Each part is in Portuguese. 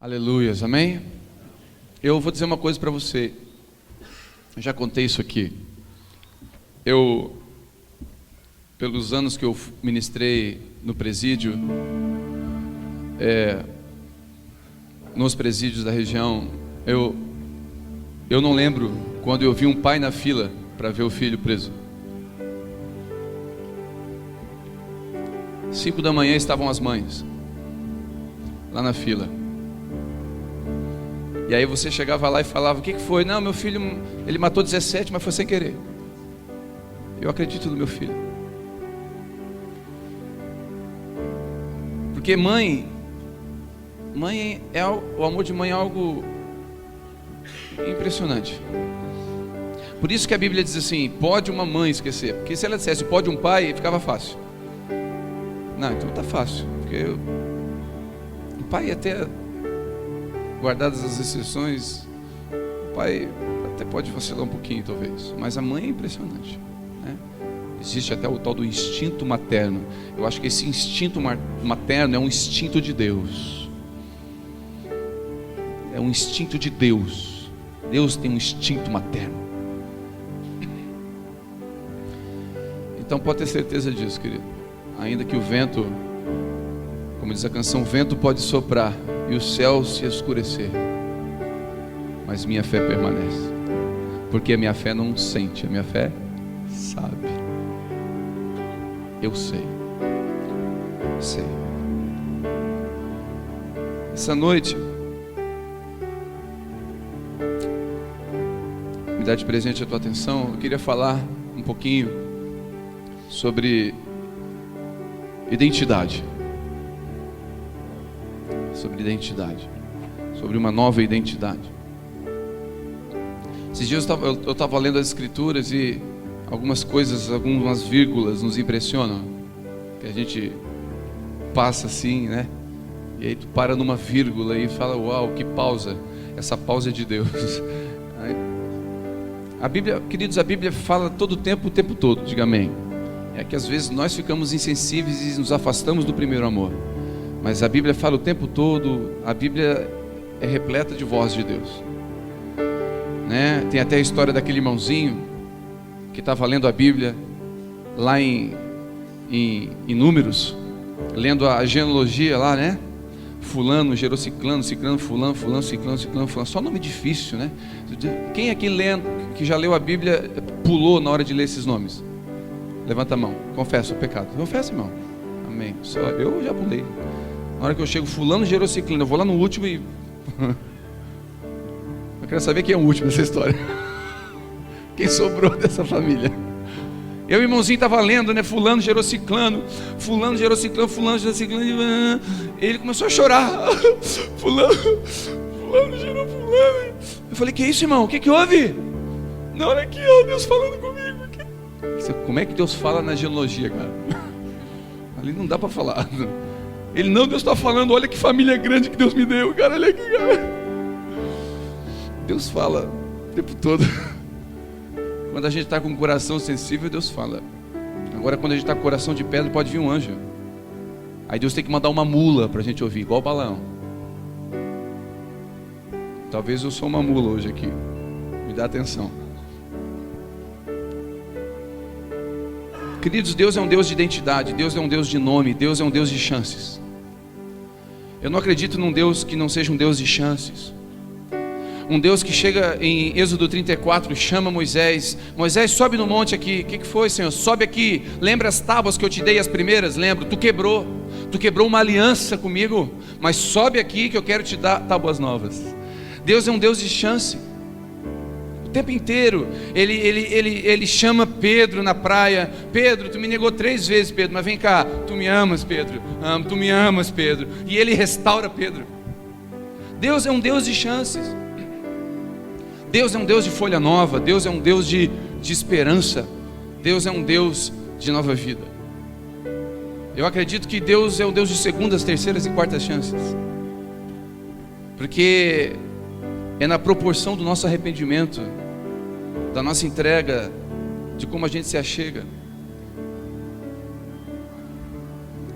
Aleluias, amém? Eu vou dizer uma coisa para você. Eu já contei isso aqui. Pelos anos que eu ministrei no presídio, nos presídios da região, eu não lembro quando eu vi um pai na fila para ver o filho preso. 5 da manhã estavam as mães lá na fila. E aí você chegava lá e falava: o que foi? Não, meu filho, ele matou 17, mas foi sem querer. Eu acredito no meu filho. Porque o amor de mãe é algo impressionante. Por isso que a Bíblia diz assim: pode uma mãe esquecer. Porque se ela dissesse pode um pai, ficava fácil. Não, então tá fácil. Porque o pai até, guardadas as exceções, o pai até pode vacilar um pouquinho talvez, mas a mãe é impressionante, né? Existe até o tal do instinto materno. Eu acho que esse instinto materno é um instinto de Deus. É um instinto de Deus. Deus tem um instinto materno. Então pode ter certeza disso, querido. Ainda que o vento, como diz a canção, o vento pode soprar e o céu se escurecer, mas minha fé permanece. Porque a minha fé não sente, a minha fé sabe. Eu sei. Essa noite, me dá de presente a tua atenção. Eu queria falar um pouquinho sobre identidade. Sobre uma nova identidade. Esses dias eu estava lendo as escrituras e algumas coisas, algumas vírgulas nos impressionam, que a gente passa assim, né? E aí tu para numa vírgula e fala: uau, que pausa. Essa pausa é de Deus. A Bíblia, queridos, a Bíblia fala todo o tempo todo, diga amém. É que às vezes nós ficamos insensíveis e nos afastamos do primeiro amor. Mas a Bíblia fala o tempo todo. A Bíblia é repleta de voz de Deus, né? Tem até a história daquele irmãozinho que estava lendo a Bíblia lá em Números, lendo a genealogia lá, né? Fulano gerou ciclano, ciclano, fulano, ciclano, fulano. Só nome difícil, né? Quem aqui lendo, que já leu a Bíblia, pulou na hora de ler esses nomes? Levanta a mão. Confessa o pecado. Confessa, irmão. Amém. Só eu já pulei. Na hora que eu chego, fulano gerou ciclano, eu vou lá no último e eu quero saber quem é o último dessa história. Quem sobrou dessa família? Eu, irmãozinho, estava lendo, né? Fulano gerou ciclano, fulano gerou ciclano, fulano gerou ciclano. Ele começou a chorar. Fulano gerou fulano. Eu falei: que isso, irmão? O que houve? Na hora que Deus falando comigo. Como é que Deus fala na genealogia, cara? Ali não dá para falar. Ele: não, Deus está falando, olha que família grande que Deus me deu, cara, olha aqui, cara. Deus fala o tempo todo. Quando a gente está com o coração sensível, Deus fala. Agora, quando a gente está com o coração de pedra, pode vir um anjo. Aí Deus tem que mandar uma mula para a gente ouvir, igual o Balaão. Talvez eu sou uma mula hoje aqui. Me dá atenção. Queridos, Deus é um Deus de identidade. Deus é um Deus de nome. Deus é um Deus de chances. Eu não acredito num Deus que não seja um Deus de chances. Um Deus que chega em Êxodo 34, chama Moisés: Moisés, sobe no monte aqui. O que foi, Senhor? Sobe aqui. Lembra as tábuas que eu te dei, as primeiras? Lembro. Tu quebrou uma aliança comigo, mas sobe aqui que eu quero te dar tábuas novas. Deus é um Deus de chance. O tempo inteiro ele chama Pedro na praia: Pedro, tu me negou 3 vezes, Pedro, mas vem cá, tu me amas, Pedro. Tu me amas, Pedro. E ele restaura Pedro. Deus é um Deus de chances. Deus é um Deus de folha nova. Deus é um Deus de esperança. Deus é um Deus de nova vida. Eu acredito que Deus é o Deus de segundas, terceiras e quartas chances, porque é na proporção do nosso arrependimento, da nossa entrega, de como a gente se achega.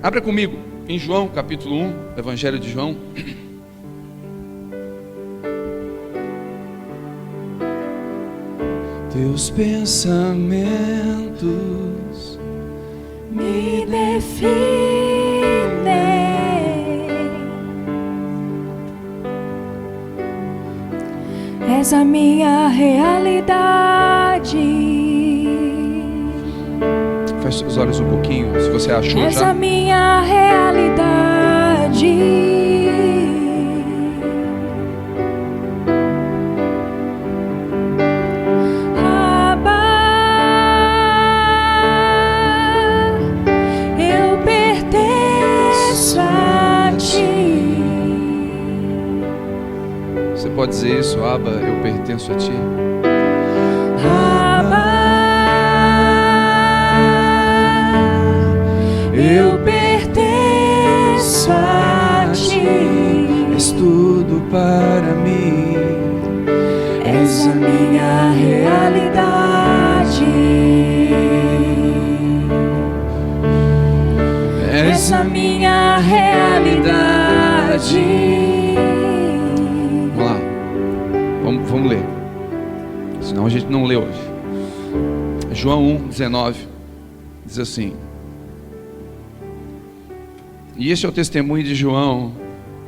Abra comigo em João capítulo 1, Evangelho de João. Teus pensamentos me definem. És a minha realidade. Feche os olhos um pouquinho, se você achou És já. a minha realidade. Abba, eu pertenço a ti. Você pode dizer isso, Abba, eu pertenço a ti. Eu pertenço a ti. És tudo para mim. És a minha realidade. És a minha realidade. Vamos lá. Vamos ler. Senão a gente não lê hoje. João 1:19 diz assim: e este é o testemunho de João,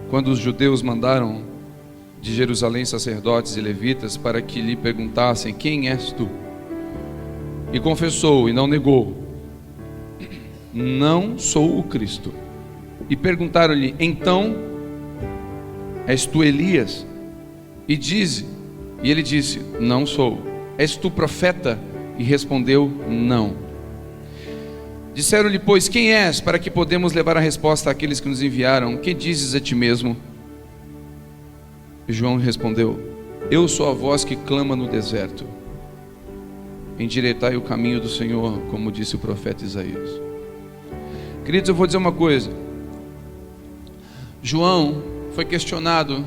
quando os judeus mandaram de Jerusalém sacerdotes e levitas para que lhe perguntassem: quem és tu? E confessou e não negou: não sou o Cristo. E perguntaram-lhe: então és tu Elias? E ele disse: não sou. És tu profeta? E respondeu: não. Disseram-lhe, pois, quem és, para que podemos levar a resposta àqueles que nos enviaram? Que dizes a ti mesmo? E João respondeu: eu sou a voz que clama no deserto, endireitai o caminho do Senhor, como disse o profeta Isaías. Queridos, eu vou dizer uma coisa. João foi questionado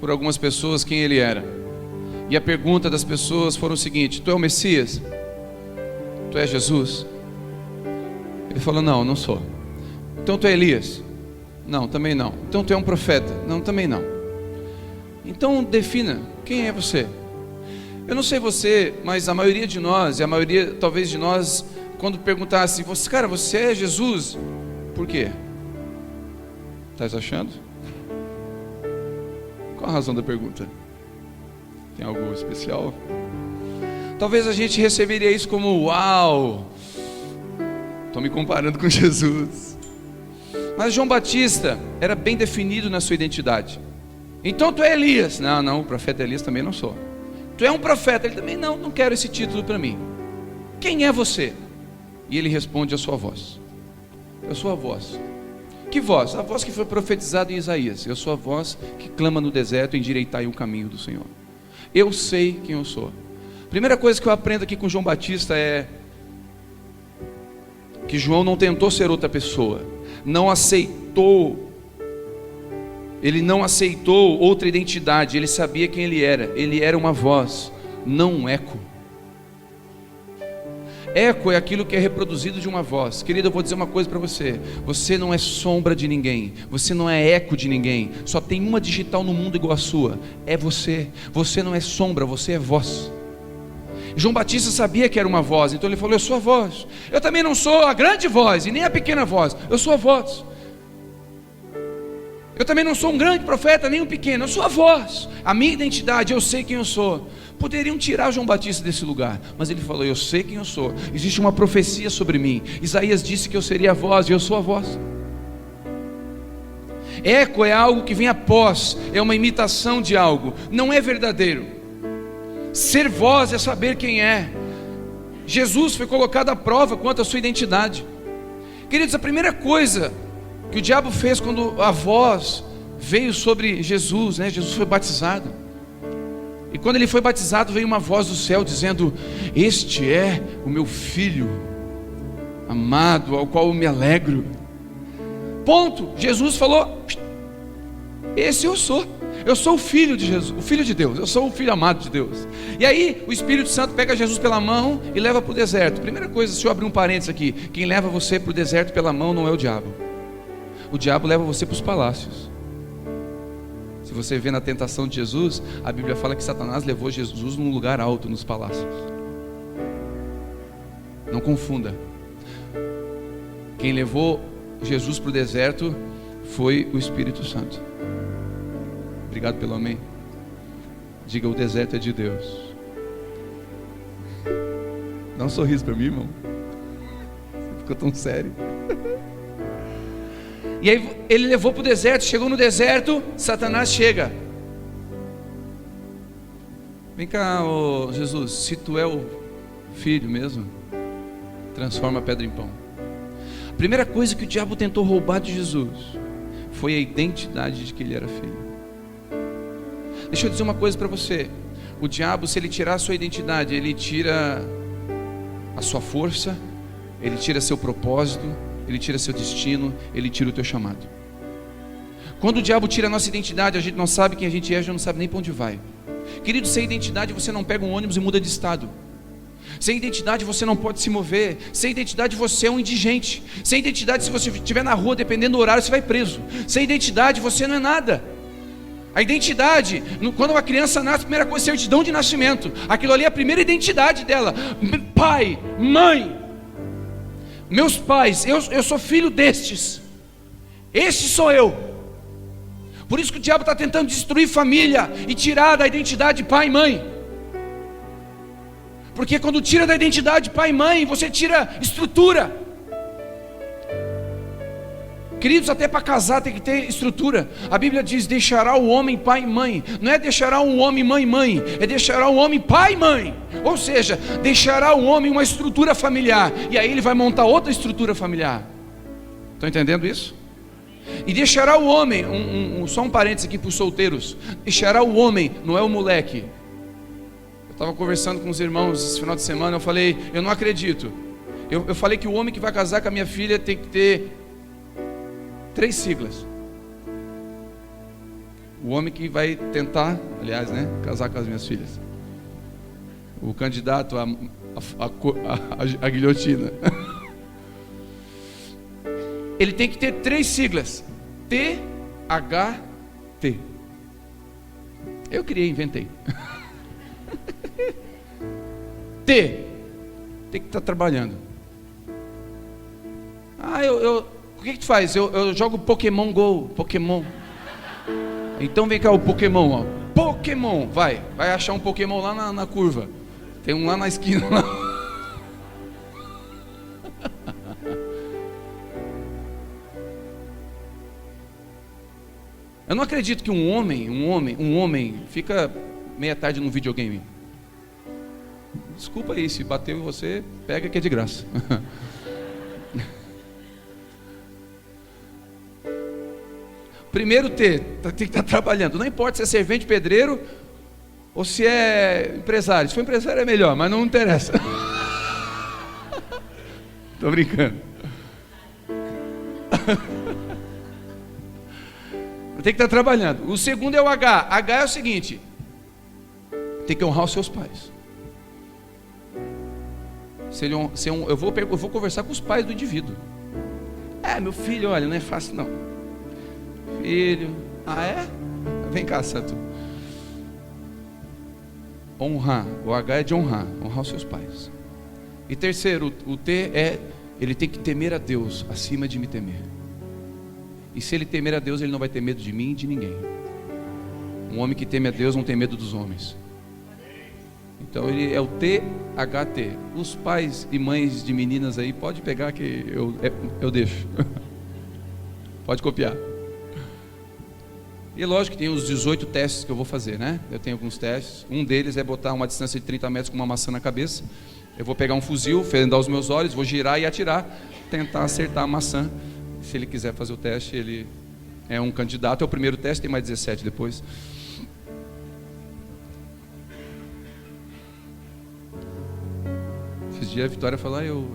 por algumas pessoas quem ele era, e a pergunta das pessoas foi o seguinte: tu é o Messias? Tu és Jesus? Ele falou: não, não sou. Então tu é Elias? Não, também não. Então tu é um profeta? Não, também não. Então defina, quem é você? Eu não sei você, mas a maioria de nós, e a maioria talvez de nós, quando perguntasse: você, cara, você é Jesus? Por quê? Estás achando? Qual a razão da pergunta? Tem algo especial? Talvez a gente receberia isso como: uau, estou me comparando com Jesus. Mas João Batista era bem definido na sua identidade. Então tu é Elias? Não, não, o profeta Elias também não sou. Tu é um profeta? Ele também não quero esse título para mim. Quem é você? E ele responde: a sua voz. Eu sou a voz. Que voz? A voz que foi profetizada em Isaías. Eu sou a voz que clama no deserto: endireitai o caminho do Senhor. Eu sei quem eu sou. Primeira coisa que eu aprendo aqui com João Batista é que João não tentou ser outra pessoa, ele não aceitou outra identidade. Ele sabia quem ele era uma voz, não um eco. Eco é aquilo que é reproduzido de uma voz. Querido, eu vou dizer uma coisa para você: você não é sombra de ninguém, você não é eco de ninguém. Só tem uma digital no mundo igual a sua, é você. Você não é sombra, você é voz. João Batista sabia que era uma voz, então ele falou: eu sou a voz. Eu também não sou a grande voz e nem a pequena voz, eu sou a voz. Eu também não sou um grande profeta nem um pequeno, eu sou a voz. A minha identidade, eu sei quem eu sou. Poderiam tirar João Batista desse lugar, mas ele falou: eu sei quem eu sou. Existe uma profecia sobre mim. Isaías disse que eu seria a voz, e eu sou a voz. Eco é algo que vem após, é uma imitação de algo, não é verdadeiro. Ser voz é saber quem é. Jesus foi colocado à prova quanto à sua identidade. Queridos, a primeira coisa que o diabo fez quando a voz veio sobre Jesus, Jesus foi batizado. E quando ele foi batizado, veio uma voz do céu dizendo: este é o meu filho amado, ao qual eu me alegro. Ponto. Jesus falou: esse eu sou. Eu sou o filho de Jesus, o filho de Deus. Eu sou o filho amado de Deus. E aí o Espírito Santo pega Jesus pela mão e leva para o deserto. Primeira coisa, se eu abrir um parênteses aqui: quem leva você para o deserto pela mão não é o diabo. O diabo leva você para os palácios. Se você vê na tentação de Jesus, a Bíblia fala que Satanás levou Jesus num lugar alto, nos palácios. Não confunda. Quem levou Jesus para o deserto foi o Espírito Santo. Obrigado pelo amém. Diga: o deserto é de Deus. Dá um sorriso para mim, irmão. Você ficou tão sério. E aí ele levou para o deserto. Chegou no deserto, Satanás chega. Vem cá, ô Jesus, se tu é o filho mesmo, transforma a pedra em pão. A primeira coisa que o diabo tentou roubar de Jesus foi a identidade de que ele era filho. Deixa eu dizer uma coisa para você. O diabo, se ele tirar a sua identidade, ele tira a sua força, ele tira seu propósito, ele tira seu destino, ele tira o teu chamado. Quando o diabo tira a nossa identidade, a gente não sabe quem a gente é, a gente não sabe nem para onde vai. Querido, sem identidade você não pega um ônibus e muda de estado. Sem identidade você não pode se mover. Sem identidade você é um indigente. Sem identidade, se você estiver na rua, dependendo do horário, você vai preso. Sem identidade você não é nada. A identidade, quando uma criança nasce, a primeira coisa é a certidão de nascimento. Aquilo ali é a primeira identidade dela. Pai, mãe, meus pais, eu sou filho destes. Este sou eu. Por isso que o diabo está tentando destruir família e tirar da identidade pai e mãe. Porque quando tira da identidade pai e mãe, você tira estrutura. Queridos, até para casar tem que ter estrutura. A Bíblia diz: deixará o homem pai e mãe. Não é deixará um homem mãe e mãe, é deixará o homem pai e mãe. Ou seja, deixará o homem uma estrutura familiar, e aí ele vai montar outra estrutura familiar. Estão entendendo isso? E deixará o homem, só um parênteses aqui para os solteiros. Deixará o homem, não é o moleque. Eu estava conversando com os irmãos esse final de semana. Eu falei: eu não acredito. Eu falei que o homem que vai casar com a minha filha tem que ter 3 siglas. O homem que vai tentar, aliás, né, casar com as minhas filhas. O candidato a guilhotina. Ele tem que ter 3 siglas: THT. Eu criei, inventei. T, tem que estar trabalhando. O que tu faz? Eu jogo Pokémon Go, Pokémon. Então vem cá o Pokémon, ó. Pokémon, vai achar um Pokémon lá na curva. Tem um lá na esquina lá. Eu não acredito que um homem fica meia tarde no videogame. Desculpa aí, se bateu em você, pega que é de graça. Primeiro tem que estar trabalhando. Não importa se é servente, pedreiro ou se é empresário. Se for empresário é melhor, mas não interessa. Estou brincando. Tem que estar trabalhando. O segundo é o H. H é o seguinte: tem que honrar os seus pais. Eu vou conversar com os pais do indivíduo. Meu filho, olha, não é fácil não. Filho, é? Vem cá, Santo. Honrar. O H é de honrar os seus pais. E terceiro, o T é: ele tem que temer a Deus acima de me temer. E se ele temer a Deus, ele não vai ter medo de mim e de ninguém. Um homem que teme a Deus não tem medo dos homens. Então ele é o THT. Os pais e mães de meninas aí, pode pegar que eu deixo. Pode copiar. E lógico que tem os 18 testes que eu vou fazer, né? Eu tenho alguns testes. Um deles é botar uma distância de 30 metros com uma maçã na cabeça. Eu vou pegar um fuzil, fendar os meus olhos, vou girar e atirar, tentar acertar a maçã. Se ele quiser fazer o teste, ele é um candidato. É o primeiro teste, tem mais 17 depois. Esses dias a Vitória falou: eu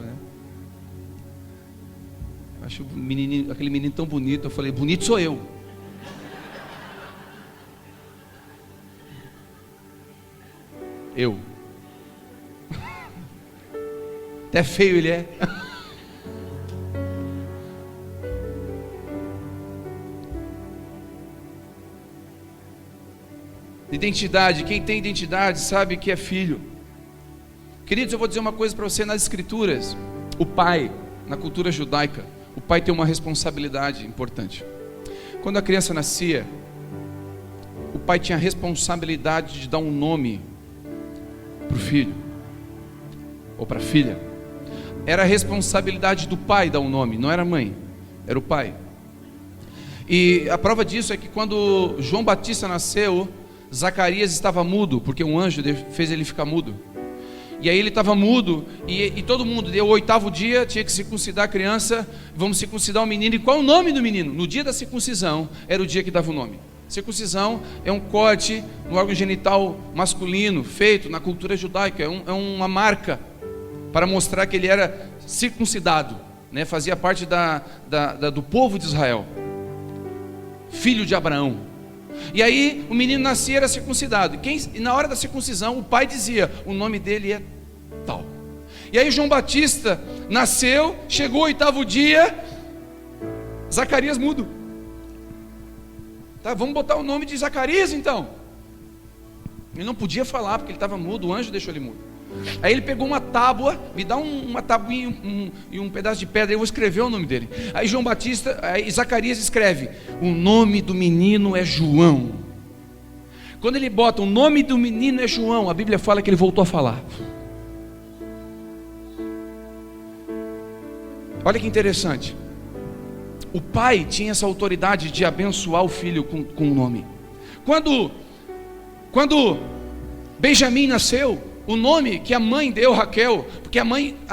acho aquele menino tão bonito. Eu falei: bonito sou eu. Até feio ele é. Identidade. Quem tem identidade sabe que é filho. Queridos, eu vou dizer uma coisa para você: nas escrituras, o pai, na cultura judaica, o pai tem uma responsabilidade importante. Quando a criança nascia, o pai tinha a responsabilidade de dar um nome para o filho, ou para a filha. Era a responsabilidade do pai dar um nome, não era a mãe, era o pai. E a prova disso é que quando João Batista nasceu, Zacarias estava mudo, porque um anjo fez ele ficar mudo. E aí ele estava mudo, e todo mundo, deu o 8º dia, tinha que circuncidar a criança, vamos circuncidar o menino. E qual é o nome do menino? No dia da circuncisão, era o dia que dava o nome. Circuncisão é um corte no órgão genital masculino, feito na cultura judaica, é uma marca para mostrar que ele era circuncidado, né? Fazia parte do povo de Israel, filho de Abraão. E aí o menino nascia, era circuncidado, e na hora da circuncisão o pai dizia: o nome dele é tal. E aí João Batista nasceu, chegou o 8º dia, Zacarias mudo. Tá, vamos botar o nome de Zacarias então. Ele não podia falar porque ele estava mudo, o anjo deixou ele mudo. Aí ele pegou uma tábua, me dá uma tabuinha e um pedaço de pedra, eu vou escrever o nome dele. Aí Zacarias escreve: o nome do menino é João. Quando ele bota o nome do menino é João, a Bíblia fala que ele voltou a falar. Olha que interessante. O pai tinha essa autoridade de abençoar o filho com o nome. Quando Benjamim nasceu, o nome que a mãe deu, Raquel, porque a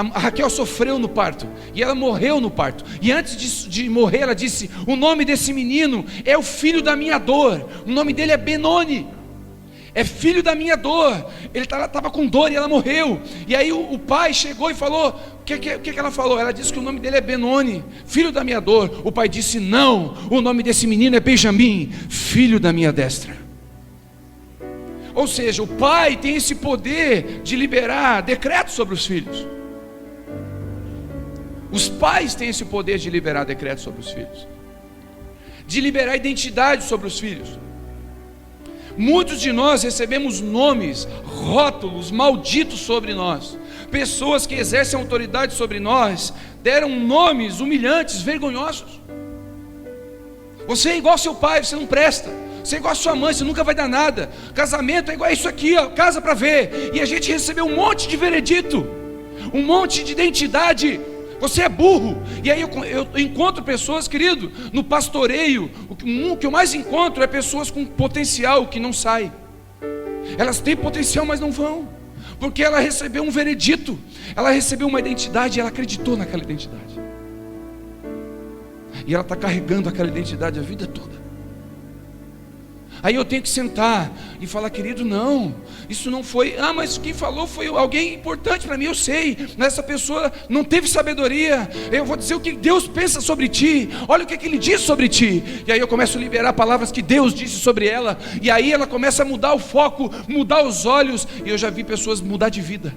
Raquel sofreu no parto, e ela morreu no parto, e antes de morrer ela disse: o nome desse menino é o filho da minha dor, o nome dele é Benoni, é filho da minha dor. Ele estava com dor e ela morreu. E aí o pai chegou e falou: o que ela falou? Ela disse que o nome dele é Benoni, filho da minha dor. O pai disse: não, o nome desse menino é Benjamim, filho da minha destra. Ou seja, o pai tem esse poder de liberar decretos sobre os filhos. Os pais têm esse poder de liberar decretos sobre os filhos, de liberar identidade sobre os filhos. Muitos de nós recebemos nomes, rótulos malditos sobre nós. Pessoas que exercem autoridade sobre nós deram nomes humilhantes, vergonhosos. Você é igual ao seu pai, você não presta. Você é igual a sua mãe, você nunca vai dar nado. Casamento é igual a isso aqui, ó, casa para ver. E a gente recebeu um monte de veredito, um monte de identidade. Você é burro. E aí eu encontro pessoas, querido, no pastoreio, o que eu mais encontro é pessoas com potencial que não sai. Elas têm potencial, mas não vão, porque ela recebeu um veredito, ela recebeu uma identidade e ela acreditou naquela identidade. E ela está carregando aquela identidade a vida toda. Aí eu tenho que sentar e falar: querido, não, isso não foi, mas quem falou foi alguém importante para mim, eu sei, mas essa pessoa não teve sabedoria. Eu vou dizer o que Deus pensa sobre ti, olha o que Ele diz sobre ti. E aí eu começo a liberar palavras que Deus disse sobre ela, e aí ela começa a mudar o foco, mudar os olhos. E eu já vi pessoas mudar de vida,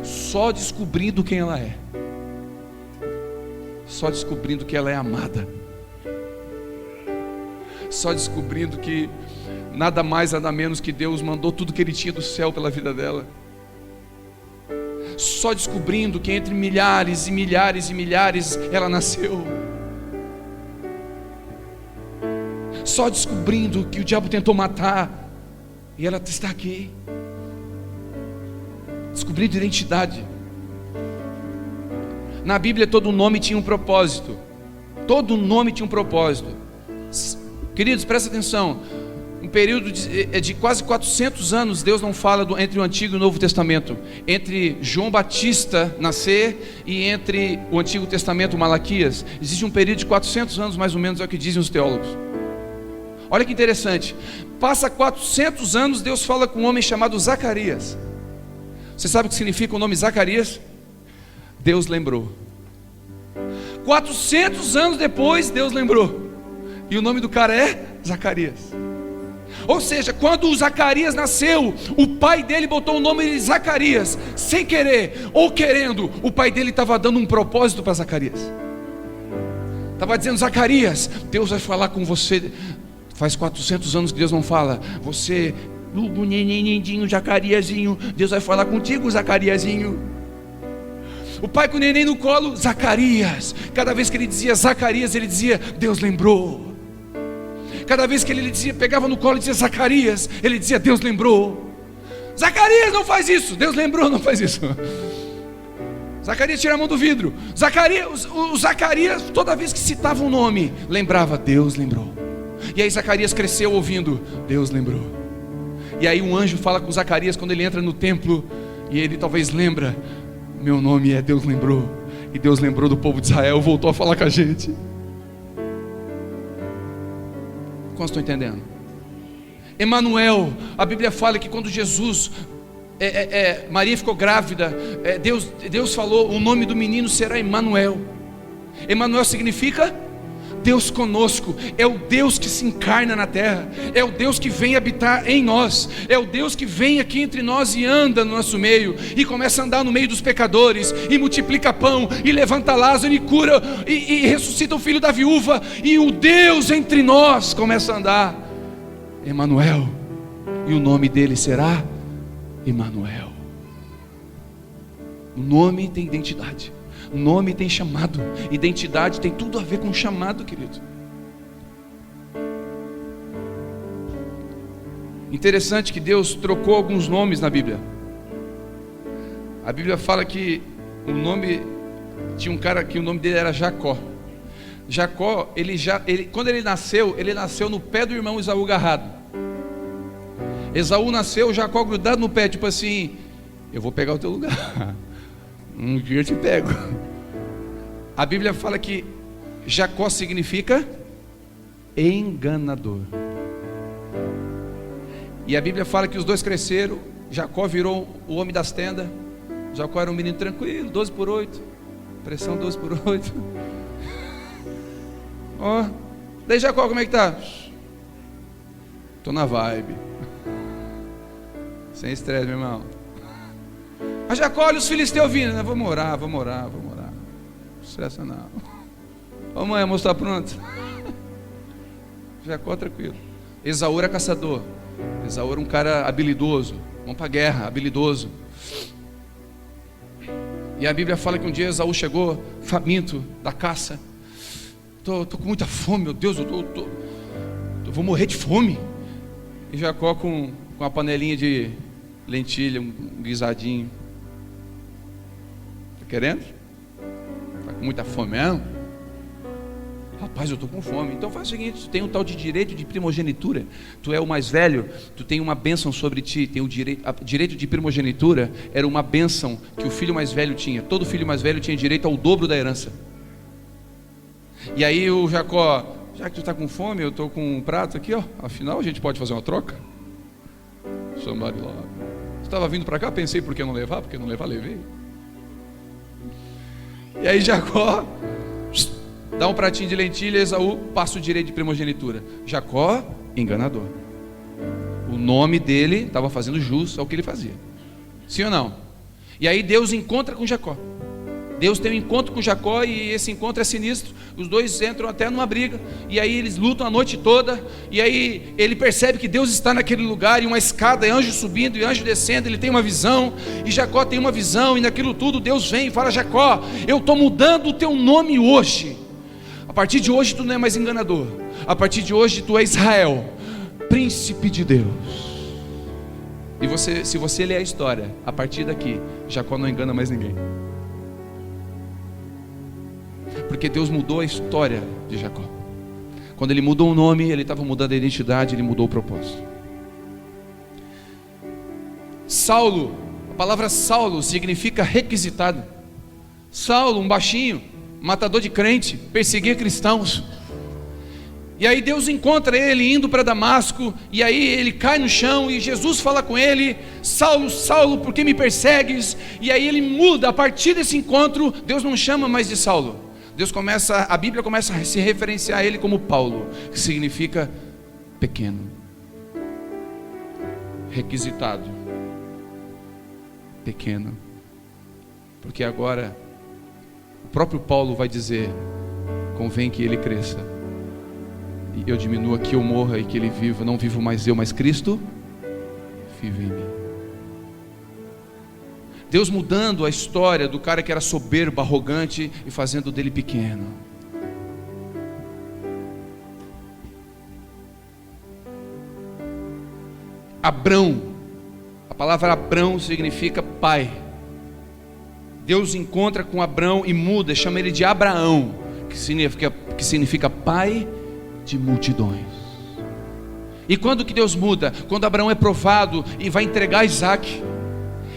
só descobrindo quem ela é, só descobrindo que ela é amada, só descobrindo que nada mais, nada menos que Deus mandou tudo que Ele tinha do céu pela vida dela. Só descobrindo que entre milhares e milhares e milhares ela nasceu. Só descobrindo que o diabo tentou matar e ela está aqui. Descobrindo identidade. Na Bíblia todo nome tinha um propósito. Todo nome tinha um propósito. Queridos, presta atenção. Um período de quase 400 anos, Deus não fala entre o Antigo e o Novo Testamento, entre João Batista nascer e entre o Antigo Testamento, Malaquias. Existe um período de 400 anos, mais ou menos, é o que dizem os teólogos. Olha que interessante. Passa 400 anos, Deus fala com um homem chamado Zacarias. Você sabe o que significa o nome Zacarias? Deus lembrou. 400 anos depois, Deus lembrou. E o nome do cara é Zacarias. Ou seja, quando o Zacarias nasceu, o pai dele botou o nome de Zacarias, sem querer ou querendo. O pai dele estava dando um propósito para Zacarias. Estava dizendo: Zacarias, Deus vai falar com você. Faz 400 anos que Deus não fala. Você Lugo, neném, Zacariazinho, Deus vai falar contigo, Zacariazinho. O pai com o neném no colo, Zacarias. Cada vez que ele dizia Zacarias, ele dizia, Deus lembrou. Cada vez que ele dizia, pegava no colo e dizia Zacarias, ele dizia, Deus lembrou. Zacarias, não faz isso. Deus lembrou, não faz isso. Zacarias tira a mão do vidro. O Zacarias, toda vez que citava um nome, lembrava, Deus lembrou. E aí Zacarias cresceu ouvindo, Deus lembrou. E aí um anjo fala com Zacarias quando ele entra no templo, e ele talvez lembra, meu nome é Deus lembrou. E Deus lembrou do povo de Israel, voltou a falar com a gente. Como estão entendendo? Emanuel, a Bíblia fala que quando Jesus, Maria ficou grávida, Deus falou, o nome do menino será Emanuel. Emanuel significa Deus conosco. É o Deus que se encarna na terra, é o Deus que vem habitar em nós, é o Deus que vem aqui entre nós e anda no nosso meio, e começa a andar no meio dos pecadores, e multiplica pão, e levanta Lázaro, e cura, e ressuscita o filho da viúva, e o Deus entre nós começa a andar. Emanuel, e o nome dele será Emanuel. O nome tem identidade, o nome tem chamado, identidade tem tudo a ver com chamado, querido. Interessante que Deus trocou alguns nomes na Bíblia. A Bíblia fala que o nome, tinha um cara que o nome dele era Jacó. Jacó, quando ele nasceu no pé do irmão Esaú agarrado. Esaú nasceu, Jacó grudado no pé, tipo assim, eu vou pegar o teu lugar, um dia eu te pego. A Bíblia fala que Jacó significa enganador. E a Bíblia fala que os dois cresceram, Jacó virou o homem das tendas. Jacó era um menino tranquilo, 12/8, pressão 12/8. Ó, daí Jacó, como é que tá? Tô na vibe. Sem estresse, meu irmão. Mas Jacó, olha os filisteus vindo, né? Vamos orar. Não estressa não. Ô mãe, a moça tá pronta? Jacó tranquilo. Esaú era caçador. Esaú era um cara habilidoso. Vamos pra guerra, habilidoso. E a Bíblia fala que um dia Esaú chegou faminto da caça. Tô com muita fome, meu Deus, eu vou morrer de fome. E Jacó com uma panelinha de lentilha, um guisadinho. Tá querendo? Tá com muita fome mesmo? Rapaz, eu tô com fome. Então faz o seguinte, tu tem um tal de direito de primogenitura. Tu é o mais velho, tu tem uma bênção sobre ti. Tem o direito de primogenitura era uma bênção que o filho mais velho tinha. Todo filho mais velho tinha direito ao dobro da herança. E aí o Jacó, já que tu está com fome, eu estou com um prato aqui, ó. Afinal a gente pode fazer uma troca. Somebody lá. Estava vindo para cá, pensei por que não levar, porque não levar, levei. E aí Jacó dá um pratinho de lentilha, Esaú passa o direito de primogenitura. Jacó, enganador. O nome dele estava fazendo jus ao que ele fazia. Sim ou não? E aí Deus encontra com Jacó. Deus tem um encontro com Jacó e esse encontro é sinistro. Os dois entram até numa briga. E aí eles lutam a noite toda. E aí ele percebe que Deus está naquele lugar. E uma escada, e anjo subindo e anjo descendo. Ele tem uma visão. E Jacó tem uma visão. E naquilo tudo Deus vem e fala: Jacó, eu estou mudando o teu nome hoje. A partir de hoje tu não é mais enganador. A partir de hoje tu é Israel, príncipe de Deus. E se você ler a história, a partir daqui Jacó não engana mais ninguém. Porque Deus mudou a história de Jacó. Quando ele mudou o nome, ele estava mudando a identidade, ele mudou o propósito. Saulo, a palavra Saulo significa requisitado. Saulo, um baixinho, matador de crente, perseguia cristãos. E aí Deus encontra ele indo para Damasco, e aí ele cai no chão, e Jesus fala com ele: Saulo, Saulo, por que me persegues? E aí ele muda. A partir desse encontro, Deus não chama mais de Saulo. A Bíblia começa a se referenciar a ele como Paulo, que significa pequeno, requisitado, pequeno. Porque agora o próprio Paulo vai dizer: convém que ele cresça e eu diminua, que eu morra e que ele viva. Não vivo mais eu, mas Cristo vive em mim. Deus mudando a história do cara que era soberbo, arrogante, e fazendo dele pequeno. Abrão, a palavra Abrão significa pai. Deus encontra com Abrão e muda, chama ele de Abraão, que significa pai de multidões. E quando que Deus muda? Quando Abraão é provado e vai entregar Isaac.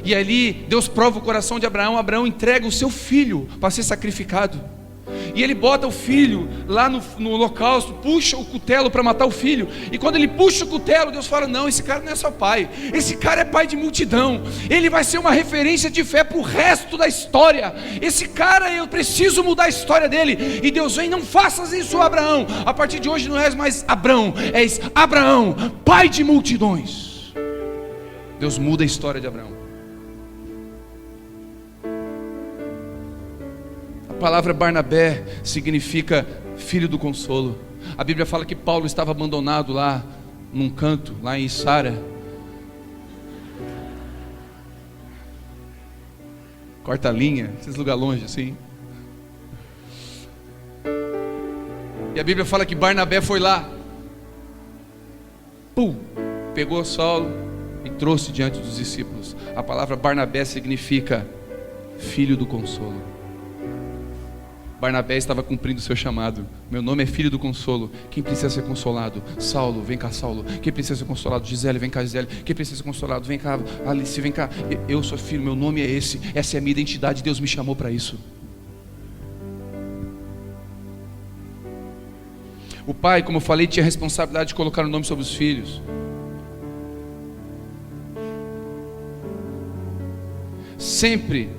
E ali Deus prova o coração de Abraão. Abraão entrega o seu filho para ser sacrificado. E ele bota o filho lá no holocausto, puxa o cutelo para matar o filho. E quando ele puxa o cutelo, Deus fala: não, esse cara não é só pai, esse cara é pai de multidão. Ele vai ser uma referência de fé para o resto da história. Esse cara, eu preciso mudar a história dele. E Deus vem: não faças isso, Abraão. A partir de hoje não és mais Abrão, és Abraão, pai de multidões. Deus muda a história de Abraão. A palavra Barnabé significa filho do consolo. A Bíblia fala que Paulo estava abandonado lá num canto, lá em Sara. Corta a linha, esses lugares longe assim. E a Bíblia fala que Barnabé foi lá, pegou Saulo e trouxe diante dos discípulos. A palavra Barnabé significa filho do consolo. Barnabé estava cumprindo o seu chamado. Meu nome é filho do consolo. Quem precisa ser consolado? Saulo, vem cá, Saulo. Quem precisa ser consolado? Gisele, vem cá, Gisele. Quem precisa ser consolado? Vem cá, Alice, vem cá. Eu sou filho, meu nome é esse. Essa é a minha identidade, Deus me chamou para isso. O pai, como eu falei, tinha a responsabilidade de colocar o nome sobre os filhos. Sempre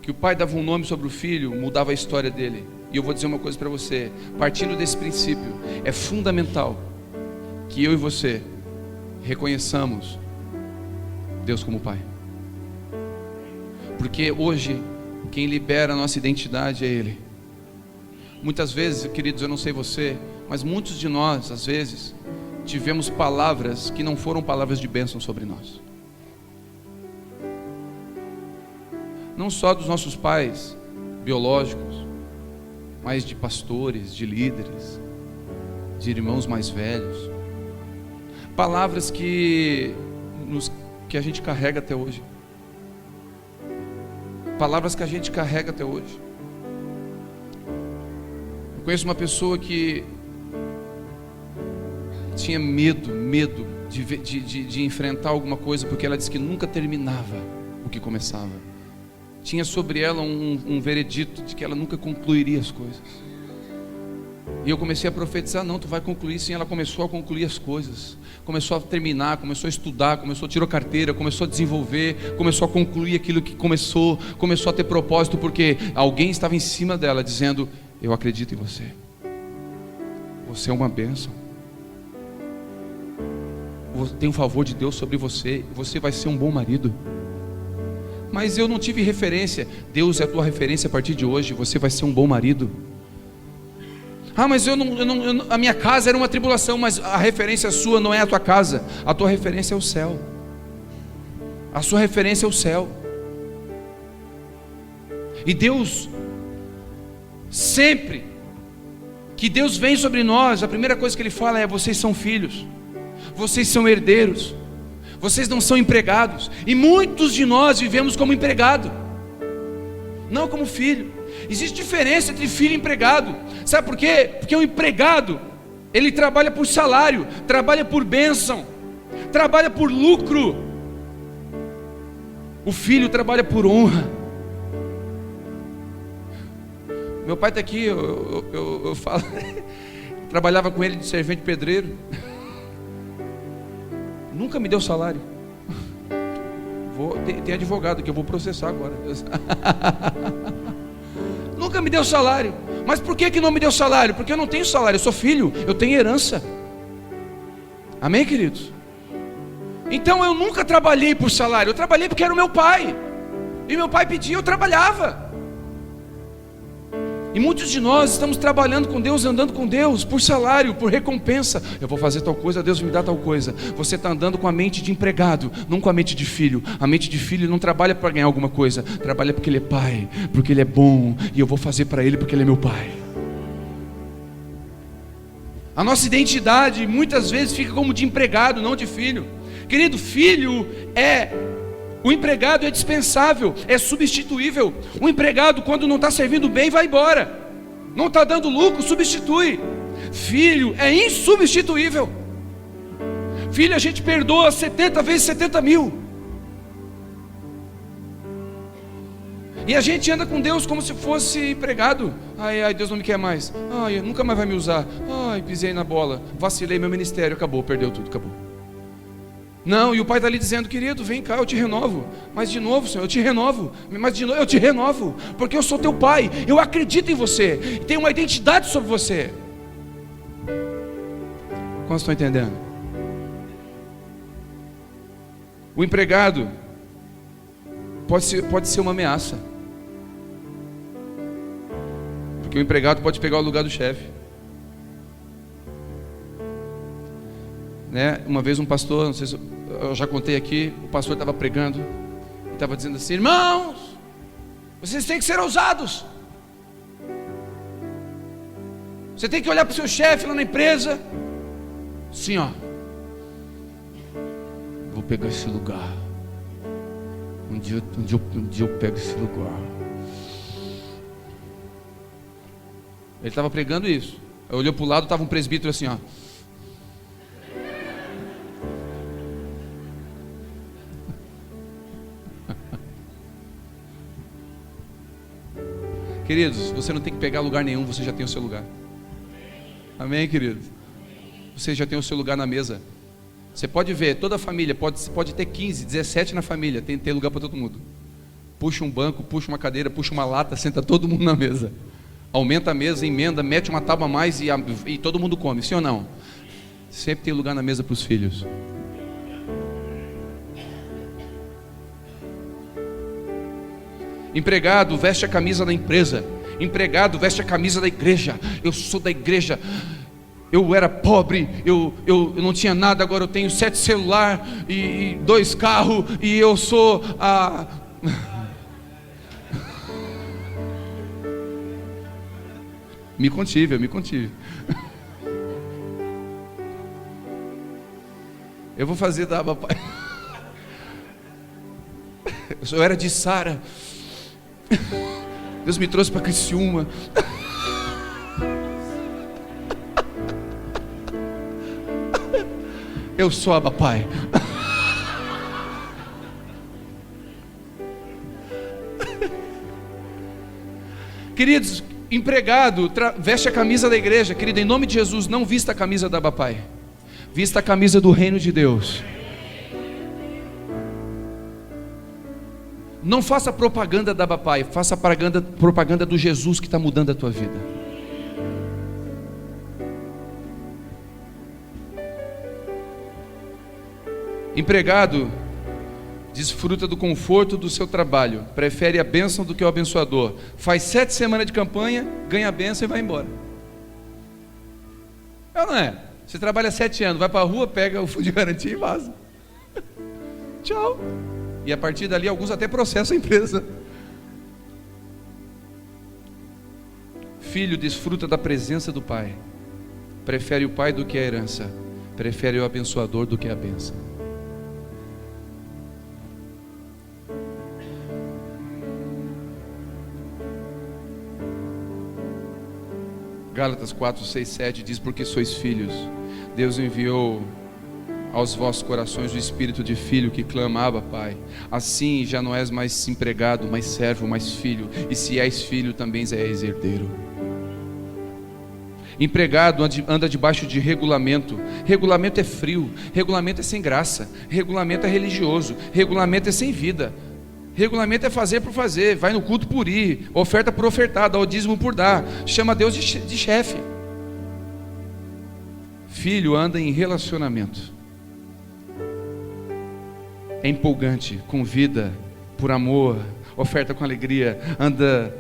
que o pai dava um nome sobre o filho, mudava a história dele. E eu vou dizer uma coisa para você, partindo desse princípio, é fundamental que eu e você reconheçamos Deus como Pai. Porque hoje, quem libera a nossa identidade é Ele. Muitas vezes, queridos, eu não sei você, mas muitos de nós, às vezes, tivemos palavras que não foram palavras de bênção sobre nós. Não só dos nossos pais biológicos, mas de pastores, de líderes, de irmãos mais velhos. Palavras que a gente carrega até hoje. Palavras que a gente carrega até hoje. Eu conheço uma pessoa que tinha medo de enfrentar alguma coisa, porque ela disse que nunca terminava o que começava. Tinha sobre ela um veredito de que ela nunca concluiria as coisas. E eu comecei a profetizar: não, tu vai concluir sim. Ela começou a concluir as coisas, começou a terminar, começou a estudar, tirou carteira, começou a desenvolver, começou a concluir aquilo que começou a ter propósito, porque alguém estava em cima dela dizendo: eu acredito em você, você é uma bênção, tem um favor de Deus sobre você, você vai ser um bom marido. Mas eu não tive referência. Deus é a tua referência a partir de hoje. Você vai ser um bom marido. Mas a minha casa era uma tribulação. Mas a referência sua não é a tua casa. A tua referência é o céu. A sua referência é o céu. E Deus, sempre que Deus vem sobre nós, a primeira coisa que Ele fala é: vocês são filhos, vocês são herdeiros, vocês não são empregados. E muitos de nós vivemos como empregado, não como filho. Existe diferença entre filho e empregado. Sabe por quê? Porque o empregado, ele trabalha por salário, trabalha por bênção, trabalha por lucro. O filho trabalha por honra. Meu pai está aqui, eu falo, trabalhava com ele de servente pedreiro. Nunca me deu salário. Tem advogado que eu vou processar agora. Nunca me deu salário. Mas por que não me deu salário? Porque eu não tenho salário, eu sou filho, eu tenho herança. Amém, queridos? Então eu nunca trabalhei por salário, eu trabalhei porque era o meu pai. E meu pai pedia, eu trabalhava. E muitos de nós estamos trabalhando com Deus, andando com Deus, por salário, por recompensa. Eu vou fazer tal coisa, Deus me dá tal coisa. Você está andando com a mente de empregado, não com a mente de filho. A mente de filho não trabalha para ganhar alguma coisa, trabalha porque ele é pai, porque ele é bom, e eu vou fazer para ele porque ele é meu pai. A nossa identidade muitas vezes fica como de empregado, não de filho. Querido, filho o empregado é dispensável, é substituível. O empregado, quando não está servindo bem, vai embora. Não está dando lucro, substitui. Filho é insubstituível. Filho a gente perdoa 70 vezes 70 mil. E a gente anda com Deus como se fosse empregado. Ai, Deus não me quer mais. Ai, nunca mais vai me usar. Ai, pisei na bola, vacilei, meu ministério acabou, perdeu tudo, acabou. Não, e o pai está ali dizendo: querido, vem cá, eu te renovo. Mas de novo, Senhor, eu te renovo. Mas de novo, eu te renovo, porque eu sou teu pai, eu acredito em você, tenho uma identidade sobre você. Como estão entendendo? O empregado pode ser uma ameaça, porque o empregado pode pegar o lugar do chefe. Né? Uma vez um pastor, não sei se eu já contei aqui, o pastor estava pregando e estava dizendo assim: irmãos, vocês têm que ser ousados. Você tem que olhar para o seu chefe lá na empresa, assim, ó, vou pegar esse lugar. Um dia eu pego esse lugar. Ele estava pregando isso. Aí olhou para o lado, estava um presbítero assim, ó. Queridos, você não tem que pegar lugar nenhum, você já tem o seu lugar. Amém, queridos? Você já tem o seu lugar na mesa. Você pode ver, toda a família, pode ter 15, 17 na família, tem lugar para todo mundo. Puxa um banco, puxa uma cadeira, puxa uma lata, senta todo mundo na mesa. Aumenta a mesa, emenda, mete uma tábua a mais e todo mundo come, sim ou não? Sempre tem lugar na mesa para os filhos. Empregado veste a camisa da empresa, empregado veste a camisa da igreja. Eu sou da igreja. Eu era pobre, eu não tinha nada, agora eu tenho 7 celulares e 2 carros, e eu sou a... Me contive. Eu vou fazer da papai. Eu era de Sara. Deus me trouxe para Criciúma. Eu sou Abba Pai. Queridos, empregado veste a camisa da igreja. Querido, em nome de Jesus, não vista a camisa da Abba Pai, vista a camisa do reino de Deus. Não faça propaganda da Abba Pai, faça propaganda do Jesus que está mudando a tua vida. Empregado desfruta do conforto do seu trabalho, prefere a bênção do que o abençoador. Faz 7 semanas de campanha, ganha a bênção e vai embora. É ou não é? Você trabalha 7 anos, vai para a rua, pega o fundo de garantia e vaza. Tchau. E a partir dali alguns até processam a empresa. Filho desfruta da presença do pai, prefere o pai do que a herança, prefere o abençoador do que a bênção. Gálatas 4, 6, 7 diz: porque sois filhos, Deus enviou aos vossos corações o espírito de filho que clama: Abba, Pai. Assim já não és mais empregado, mas servo, mais filho. E se és filho, também és herdeiro. Empregado anda debaixo de regulamento. Regulamento é frio, regulamento é sem graça, regulamento é religioso, regulamento é sem vida. Regulamento é fazer por fazer, vai no culto por ir, oferta por ofertar, dá o dízimo por dar, chama Deus de chefe. Filho anda em relacionamento, é empolgante, convida por amor, oferta com alegria, anda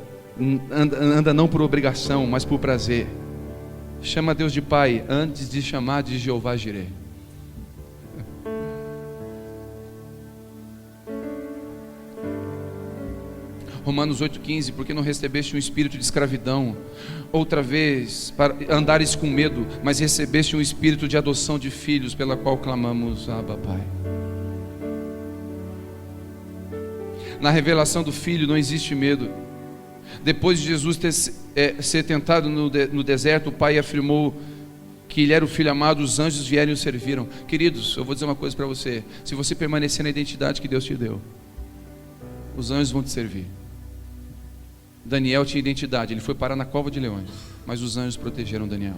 anda não por obrigação, mas por prazer. Chama Deus de Pai antes de chamar de Jeová Jireh. Romanos 8,15, porque não recebeste um espírito de escravidão, outra vez, para andares com medo, mas recebeste um espírito de adoção de filhos, pela qual clamamos, Abba, Pai. Na revelação do Filho não existe medo. Depois de Jesus ser tentado no deserto, o Pai afirmou que Ele era o Filho amado, os anjos vieram e o serviram. Queridos, eu vou dizer uma coisa para você: se você permanecer na identidade que Deus te deu, os anjos vão te servir. Daniel tinha identidade, ele foi parar na cova de leões, mas os anjos protegeram Daniel.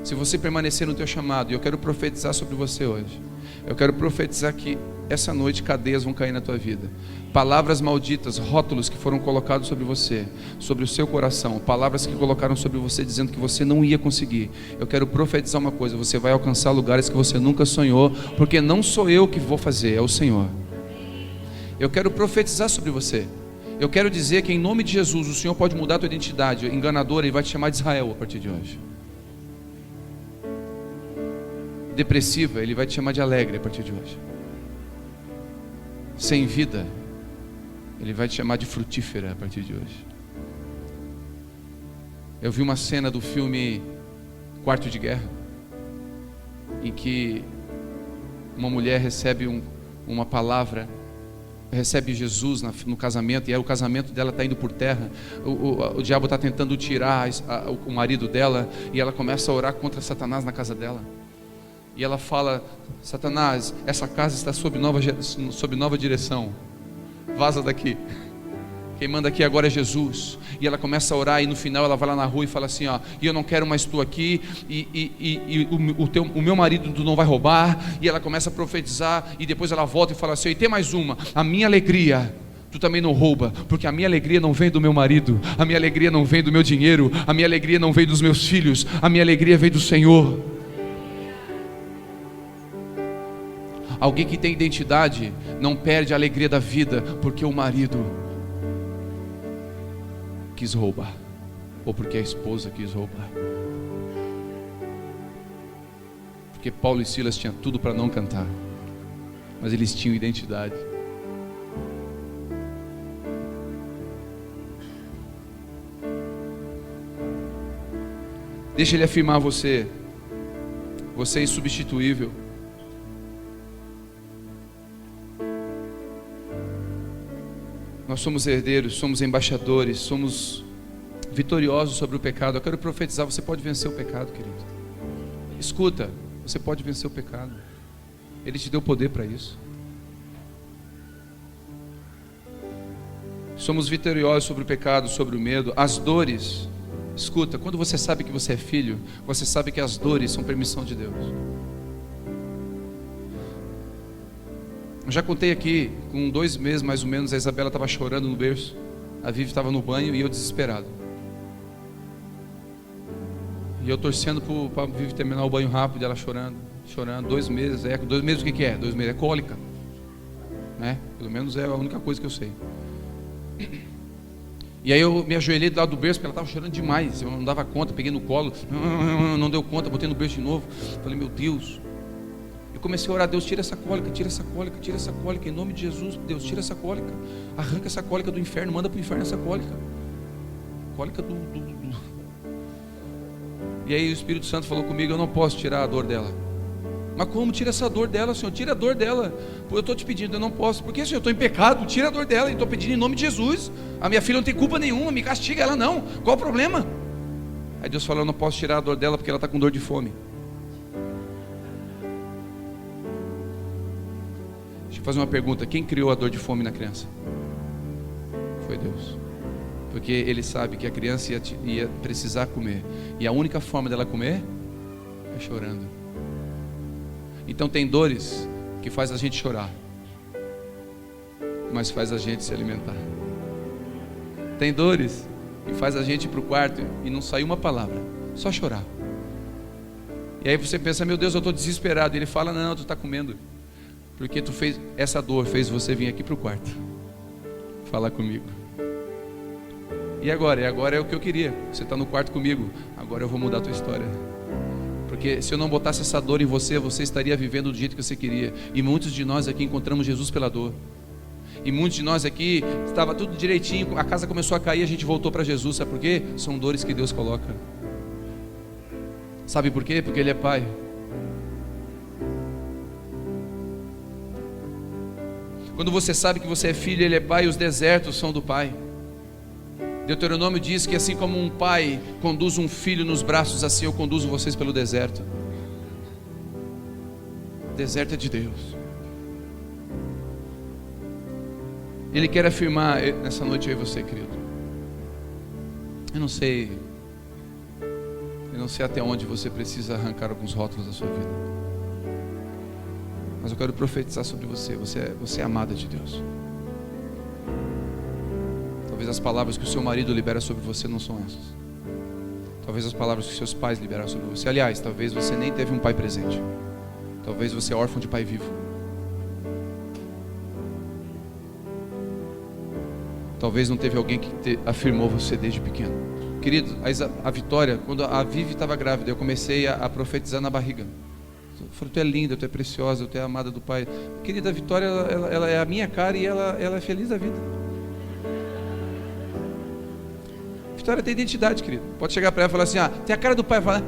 Se você permanecer no teu chamado, e eu quero profetizar sobre você hoje, eu quero profetizar que essa noite cadeias vão cair na tua vida, palavras malditas, rótulos que foram colocados sobre você, sobre o seu coração, palavras que colocaram sobre você dizendo que você não ia conseguir. Eu quero profetizar uma coisa: você vai alcançar lugares que você nunca sonhou, porque não sou eu que vou fazer, é o Senhor. Eu quero profetizar sobre você. Eu quero dizer que em nome de Jesus o Senhor pode mudar a tua identidade enganadora e vai te chamar de Israel a partir de hoje. Depressiva, Ele vai te chamar de alegre a partir de hoje. Sem vida, Ele vai te chamar de frutífera a partir de hoje. Eu vi uma cena do filme Quarto de Guerra, em que uma mulher recebe uma palavra, recebe Jesus no casamento, e aí o casamento dela está indo por terra. O diabo está tentando tirar o marido dela, e ela começa a orar contra Satanás na casa dela. E ela fala: Satanás, essa casa está sob nova direção, vaza daqui, quem manda aqui agora é Jesus. E ela começa a orar, e no final ela vai lá na rua e fala assim: ó, e eu não quero mais tu aqui, e o meu marido tu não vai roubar. E ela começa a profetizar, e depois ela volta e fala assim: e tem mais uma, a minha alegria tu também não rouba, porque a minha alegria não vem do meu marido, a minha alegria não vem do meu dinheiro, a minha alegria não vem dos meus filhos, a minha alegria vem do Senhor. Alguém que tem identidade não perde a alegria da vida porque o marido quis roubar, ou porque a esposa quis roubar. Porque Paulo e Silas tinham tudo para não cantar, mas eles tinham identidade. Deixa Ele afirmar você. Você é insubstituível. Nós somos herdeiros, somos embaixadores, somos vitoriosos sobre o pecado. Eu quero profetizar: você pode vencer o pecado, querido. Escuta, você pode vencer o pecado. Ele te deu poder para isso. Somos vitoriosos sobre o pecado, sobre o medo, as dores. Escuta, quando você sabe que você é filho, você sabe que as dores são permissão de Deus. Eu já contei aqui, com 2 meses mais ou menos, a Isabela estava chorando no berço, a Vivi estava no banho e eu desesperado. E eu torcendo para a Vivi terminar o banho rápido, ela chorando. 2 meses, 2 meses o que é? 2 meses é cólica, né? Pelo menos é a única coisa que eu sei. E aí eu me ajoelhei do lado do berço, porque ela estava chorando demais, eu não dava conta, peguei no colo, não deu conta, botei no berço de novo. Falei: meu Deus. Comecei a orar: Deus, tira essa cólica, tira essa cólica, tira essa cólica, em nome de Jesus. Deus, tira essa cólica, arranca essa cólica do inferno, manda para o inferno essa cólica. Cólica do... E aí o Espírito Santo falou comigo: eu não posso tirar a dor dela. Mas como tira essa dor dela, Senhor? Tira a dor dela. Pô, eu estou te pedindo, eu não posso. Porque, Senhor, eu estou em pecado, tira a dor dela. E estou pedindo em nome de Jesus. A minha filha não tem culpa nenhuma, me castiga ela não. Qual o problema? Aí Deus falou: eu não posso tirar a dor dela porque ela está com dor de fome. Fazer uma pergunta: quem criou a dor de fome na criança? Foi Deus. Porque Ele sabe que a criança ia precisar comer, e a única forma dela comer é chorando. Então tem dores que faz a gente chorar, mas faz a gente se alimentar. Tem dores que faz a gente ir para o quarto e não sair uma palavra, só chorar. E aí você pensa: meu Deus, eu estou desesperado. E Ele fala: não, tu está comendo. Porque essa dor fez você vir aqui para o quarto falar comigo. E agora? E agora é o que eu queria. Você está no quarto comigo. Agora eu vou mudar a tua história. Porque se eu não botasse essa dor em você, você estaria vivendo do jeito que você queria. E muitos de nós aqui encontramos Jesus pela dor. E muitos de nós aqui, estava tudo direitinho, a casa começou a cair, a gente voltou para Jesus. Sabe por quê? São dores que Deus coloca. Sabe por quê? Porque Ele é Pai. Quando você sabe que você é filho, Ele é Pai, os desertos são do Pai. Deuteronômio diz que assim como um pai conduz um filho nos braços, assim eu conduzo vocês pelo deserto. O deserto é de Deus. Ele quer afirmar nessa noite eu e você, querido. Eu não sei até onde você precisa arrancar alguns rótulos da sua vida, mas eu quero profetizar sobre você. Você é amada de Deus. Talvez as palavras que o seu marido libera sobre você não são essas. Talvez as palavras que seus pais liberaram sobre você. Aliás, talvez você nem teve um pai presente. Talvez você é órfão de pai vivo. Talvez não teve alguém que afirmou você desde pequeno. Querido, a Vitória, quando a Vivi estava grávida, eu comecei a profetizar na barriga. Eu falei, tu é linda, tu é preciosa, tu é amada do Pai. Querida, a Vitória, ela é a minha cara e ela é feliz da vida. Vitória tem identidade, querido. Pode chegar para ela e falar assim, tem a cara do Pai. Fala,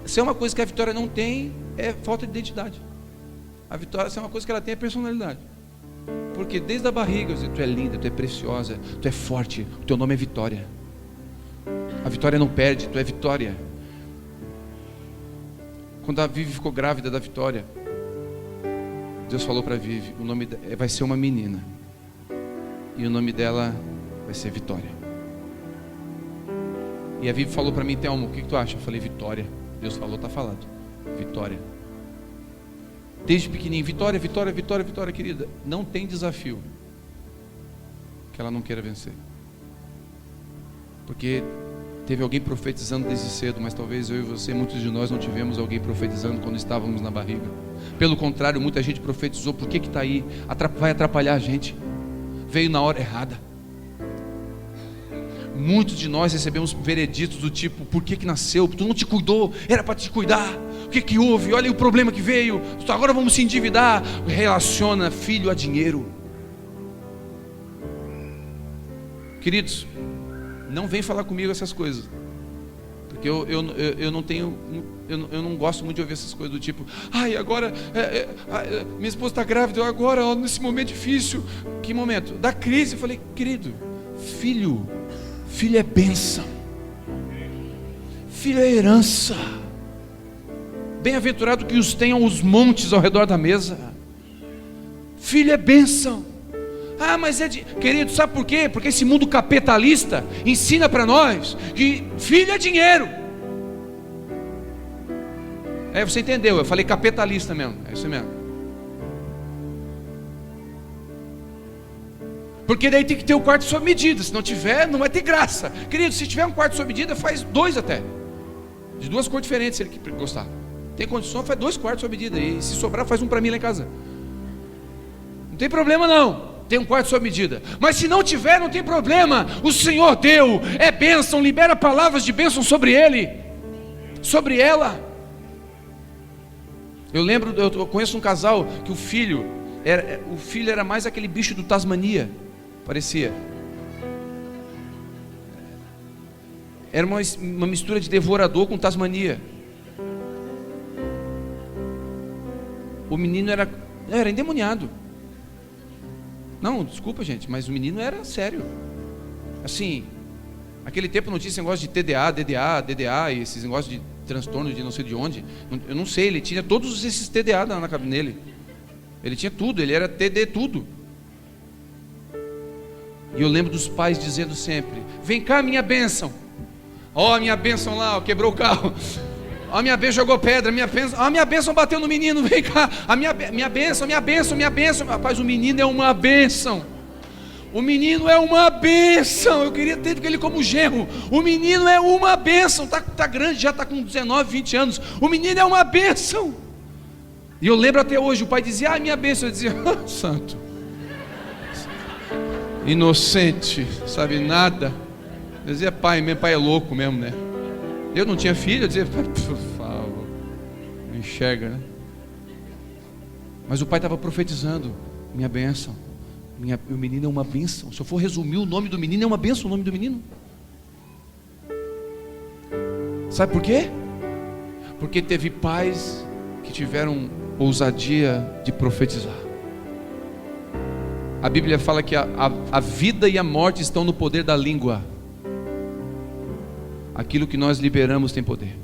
se é uma coisa que a Vitória não tem, é falta de identidade. A Vitória, se é uma coisa que ela tem, é personalidade. Porque desde a barriga eu digo, tu é linda, tu é preciosa, tu é forte, o teu nome é Vitória. A Vitória não perde, tu é Vitória. Quando a Vivi ficou grávida da Vitória, Deus falou para a Vivi, o nome vai ser uma menina. E o nome dela vai ser Vitória. E a Vivi falou para mim, Thelmo, o que tu acha? Eu falei, Vitória. Deus falou, tá falado. Vitória. Desde pequenininho, Vitória, Vitória, Vitória, Vitória, querida. Não tem desafio que ela não queira vencer. Porque teve alguém profetizando desde cedo, mas talvez eu e você, muitos de nós não tivemos alguém profetizando quando estávamos na barriga. Pelo contrário, muita gente profetizou, por que está aí? Vai atrapalhar a gente. Veio na hora errada. Muitos de nós recebemos vereditos do tipo, por que nasceu? Tu não te cuidou, era para te cuidar. O que houve? Olha o problema que veio. Agora vamos se endividar. Relaciona filho a dinheiro. Queridos, não vem falar comigo essas coisas, porque eu não gosto muito de ouvir essas coisas do tipo, agora minha esposa está grávida, agora nesse momento difícil. Que momento? Da crise. Eu falei, querido, filho é bênção, filho é herança. Bem-aventurado que os tenham os montes ao redor da mesa. Filho é bênção. Mas querido, sabe por quê? Porque esse mundo capitalista ensina para nós que filho é dinheiro. Você entendeu, eu falei capitalista mesmo, é isso mesmo. Porque daí tem que ter o quarto sob medida. Se não tiver, não vai ter graça. Querido, se tiver um quarto sob medida, faz 2 até, de 2 cores diferentes, se ele gostar. Tem condição, faz 2 quartos sob medida. E se sobrar, faz um para mim lá em casa. Não tem problema não. Tem um quarto sob medida. Mas se não tiver, não tem problema. O Senhor deu, é bênção. Libera palavras de bênção sobre ele, sobre ela. Eu conheço um casal que o filho era mais aquele bicho do Tasmania. Parecia. Era uma mistura de devorador com Tasmania. O menino era endemoniado. Não, desculpa gente, mas o menino era sério. Assim, naquele tempo não tinha esse negócio de TDA, DDA e esses negócios de transtorno de não sei de onde. Eu não sei, ele tinha todos esses TDA na cabeça dele. Ele tinha tudo, ele era TD tudo. E eu lembro dos pais dizendo sempre, vem cá minha bênção. Ó, minha bênção lá, quebrou o carro. A minha bênção jogou pedra, a minha bênção bateu no menino, vem cá, a minha bênção. Rapaz, o menino é uma bênção. O menino é uma bênção. Eu queria ter ele como genro. O menino é uma bênção. Tá grande, já está com 19, 20 anos. O menino é uma bênção. E eu lembro até hoje, o pai dizia, minha bênção. Eu dizia, santo. inocente, sabe nada. Eu dizia, pai, meu pai é louco mesmo, né? Eu não tinha filho, eu dizia, pai, por favor, me enxerga, né? Mas o pai estava profetizando, minha bênção, o menino é uma bênção. Se eu for resumir, o nome do menino é uma bênção, o nome do menino. Sabe por quê? Porque teve pais que tiveram ousadia de profetizar. A Bíblia fala que a vida e a morte estão no poder da língua. Aquilo que nós liberamos tem poder.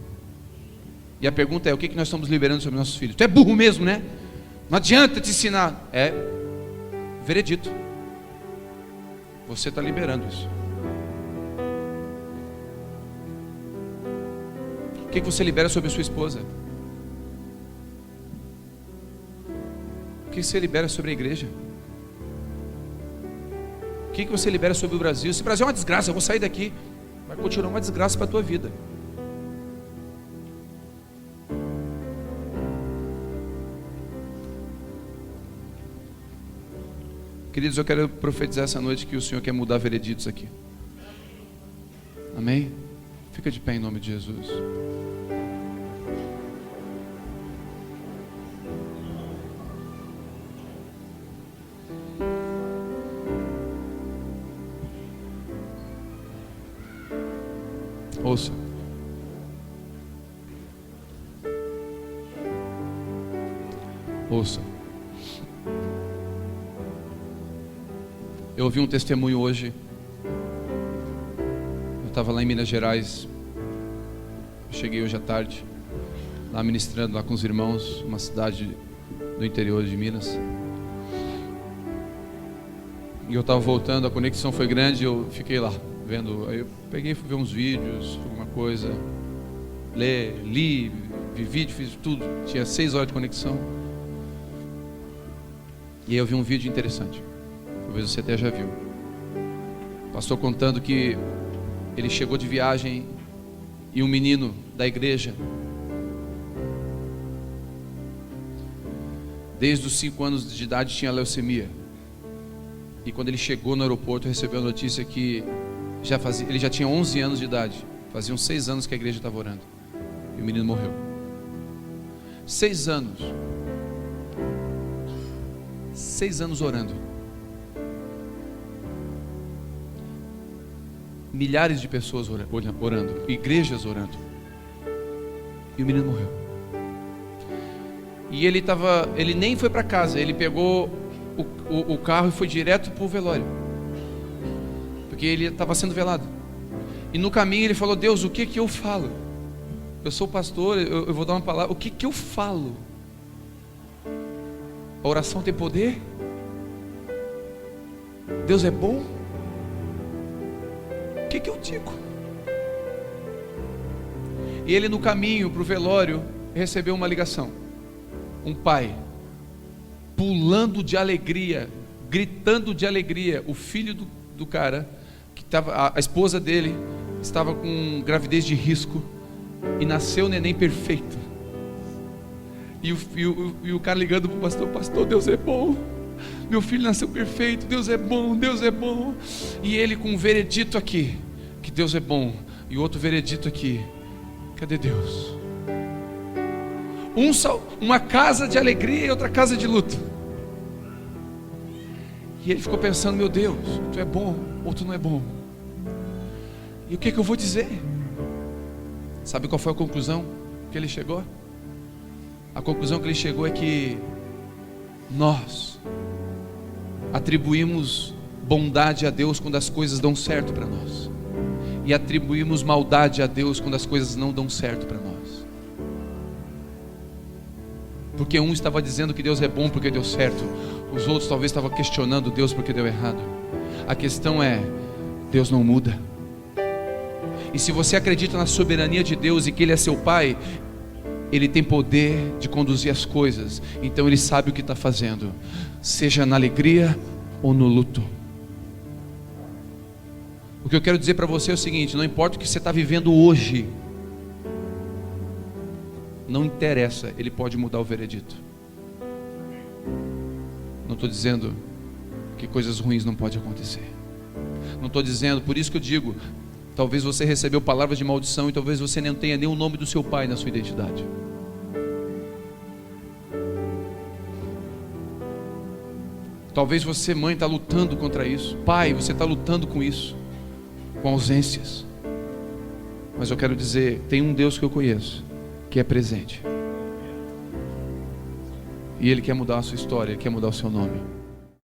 E a pergunta é, o que nós estamos liberando sobre nossos filhos? Tu é burro mesmo, né? Não adianta te ensinar. É veredito. Você está liberando isso. O que você libera sobre a sua esposa? O que você libera sobre a igreja? O que você libera sobre o Brasil? Se o Brasil é uma desgraça, eu vou sair daqui. Vai continuar uma desgraça para a tua vida. Queridos, eu quero profetizar essa noite que o Senhor quer mudar vereditos aqui. Amém? Fica de pé em nome de Jesus. Ouça. Ouça. Eu ouvi um testemunho hoje. Eu estava lá em Minas Gerais. Eu cheguei hoje à tarde, lá ministrando lá com os irmãos, uma cidade do interior de Minas. E eu estava voltando, a conexão foi grande, eu fiquei lá vendo. Aí eu peguei, fui ver uns vídeos, alguma coisa, li, vi vídeo, fiz tudo. Tinha 6 horas de conexão. E aí eu vi um vídeo interessante. Talvez você até já viu. O pastor contando que ele chegou de viagem e um menino da igreja, desde os 5 anos de idade, tinha leucemia. E quando ele chegou no aeroporto, recebeu a notícia que ele já tinha 11 anos de idade. Faziam 6 anos que a igreja estava orando. E o menino morreu. 6 anos. 6 anos orando. Milhares de pessoas orando, igrejas orando. E o menino morreu. E ele nem foi para casa, ele pegou o carro e foi direto para o velório, porque ele estava sendo velado. E no caminho ele falou: Deus, o que eu falo? Eu sou pastor, eu vou dar uma palavra. O que eu falo? A oração tem poder? Deus é bom? O que eu digo? E ele no caminho para o velório recebeu uma ligação. Um pai pulando de alegria, gritando de alegria. O filho do cara, que estava, a esposa dele estava com gravidez de risco e nasceu o neném perfeito. E o cara ligando para o pastor: pastor, Deus é bom, meu filho nasceu perfeito, Deus é bom, Deus é bom. E ele com um veredito aqui, que Deus é bom, e outro veredito aqui: cadê Deus? Uma casa de alegria e outra casa de luto. E ele ficou pensando: meu Deus, tu é bom ou tu não é bom? E o que eu vou dizer? Sabe qual foi a conclusão que ele chegou? A conclusão que ele chegou é que nós atribuímos bondade a Deus quando as coisas dão certo para nós, e atribuímos maldade a Deus quando as coisas não dão certo para nós. Porque um estava dizendo que Deus é bom porque deu certo, os outros talvez estavam questionando Deus porque deu errado. A questão é: Deus não muda. E se você acredita na soberania de Deus e que Ele é seu Pai, Ele tem poder de conduzir as coisas. Então Ele sabe o que está fazendo, seja na alegria ou no luto. O que eu quero dizer para você é o seguinte: não importa o que você está vivendo hoje, não interessa, Ele pode mudar o veredito. Não estou dizendo que coisas ruins não podem acontecer. Não estou dizendo, por isso que eu digo, talvez você recebeu palavras de maldição e talvez você não tenha nem o nome do seu pai na sua identidade. Talvez você, mãe, está lutando contra isso. Pai, você está lutando com isso, com ausências. Mas eu quero dizer, tem um Deus que eu conheço, que é presente. E Ele quer mudar a sua história, Ele quer mudar o seu nome.